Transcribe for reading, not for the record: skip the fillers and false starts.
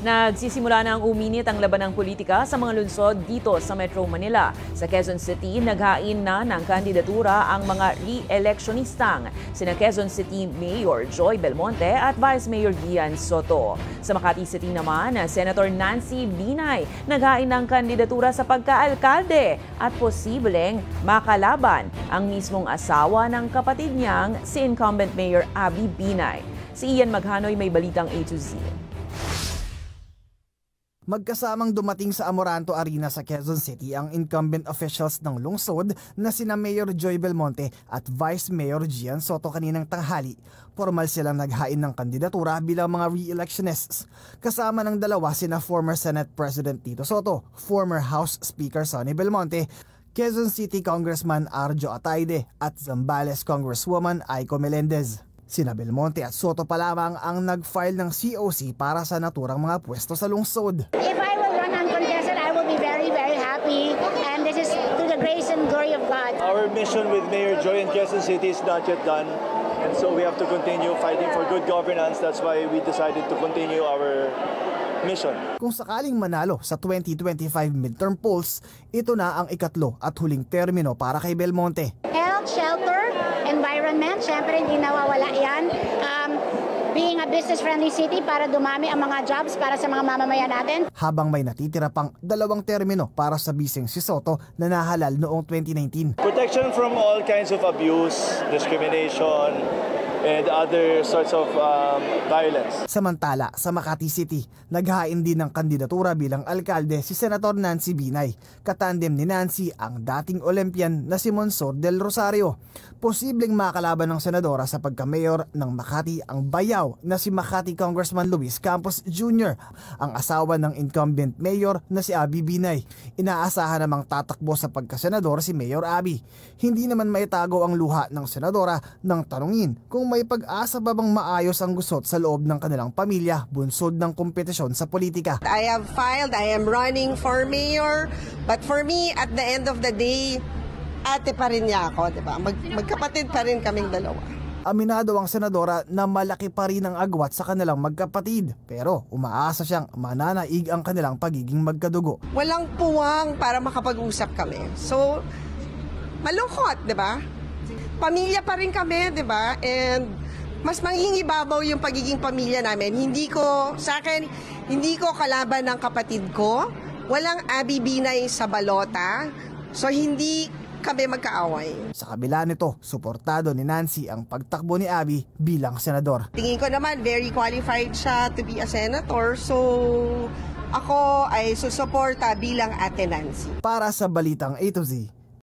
Nagsisimula na ang uminit ang labanang politika sa mga lungsod dito sa Metro Manila. Sa Quezon City, naghain na ng kandidatura ang mga re-electionistang sina Quezon City Mayor Joy Belmonte at Vice Mayor Gian Soto. Sa Makati City naman, Senator Nancy Binay naghain ng kandidatura sa pagka-alkalde at posibleng makalaban ang mismong asawa ng kapatid niyang si incumbent Mayor Abby Binay. Si Ian Maghanoy may balitang A to Z. Magkasamang dumating sa Amoranto Arena sa Quezon City ang incumbent officials ng lungsod na sina Mayor Joy Belmonte at Vice Mayor Gian Soto kaninang tanghali. Formal silang naghain ng kandidatura bilang mga re-electionists. Kasama ng dalawa sina former Senate President Tito Soto, former House Speaker Sonny Belmonte, Quezon City Congressman Arjo Ataide at Zambales Congresswoman Aiko Melendez. Sina Belmonte at Soto pa lamang ang nag-file ng COC para sa naturang mga pwesto sa lungsod. If I will run uncontested, I will be very, very happy, and this is to the grace and glory of God. Our mission with Mayor Joy in Quezon City is not yet done, and so we have to continue fighting for good governance. That's why we decided to continue our mission. Kung sakaling manalo sa 2025 midterm polls, ito na ang ikatlo at huling termino para kay Belmonte. Health, shelter, environment, syempre hindi nawawala yan. Being a business-friendly city para dumami ang mga jobs para sa mga mamamayan natin. Habang may natitira pang 2 termino para sa biseng si Soto na nahalal noong 2019. Protection from all kinds of abuse, discrimination, and other sorts of violence. Samantala, sa Makati City, naghain din ng kandidatura bilang alkalde si Senator Nancy Binay. Katandem ni Nancy ang dating Olympian na si Monsor del Rosario. Posibleng makalaban ng senadora sa pagka-mayor ng Makati ang bayaw na si Makati Congressman Luis Campos Jr., ang asawa ng incumbent mayor na si Abby Binay. Inaasahan namang tatakbo sa pagkasenador si Mayor Abby. Hindi naman maitago ang luha ng senadora nang tanungin kung may pag-asa ba bang maayos ang gusot sa loob ng kanilang pamilya bunsod ng kompetisyon sa politika. I have filed, I am running for mayor, but for me, at the end of the day, ate pa rin niya ako, diba? Magkapatid pa rin kaming dalawa. Aminado ang senadora na malaki pa rin ang agwat sa kanilang magkapatid, pero umaasa siyang mananaig ang kanilang pagiging magkadugo. Walang puwang para makapag-usap kami. So, malungkot, diba? Pamilya pa rin kami, diba? And mas manghingibabaw yung pagiging pamilya namin. Sa akin, hindi ko kalaban ng kapatid ko. Walang Abby Binay sa balota. So, hindi kami magkaaway. Sa kabila nito, suportado ni Nancy ang pagtakbo ni Abby bilang senador. Tingin ko naman, very qualified siya to be a senator. So, ako ay susuporta bilang ate Nancy. Para sa Balitang A to Z,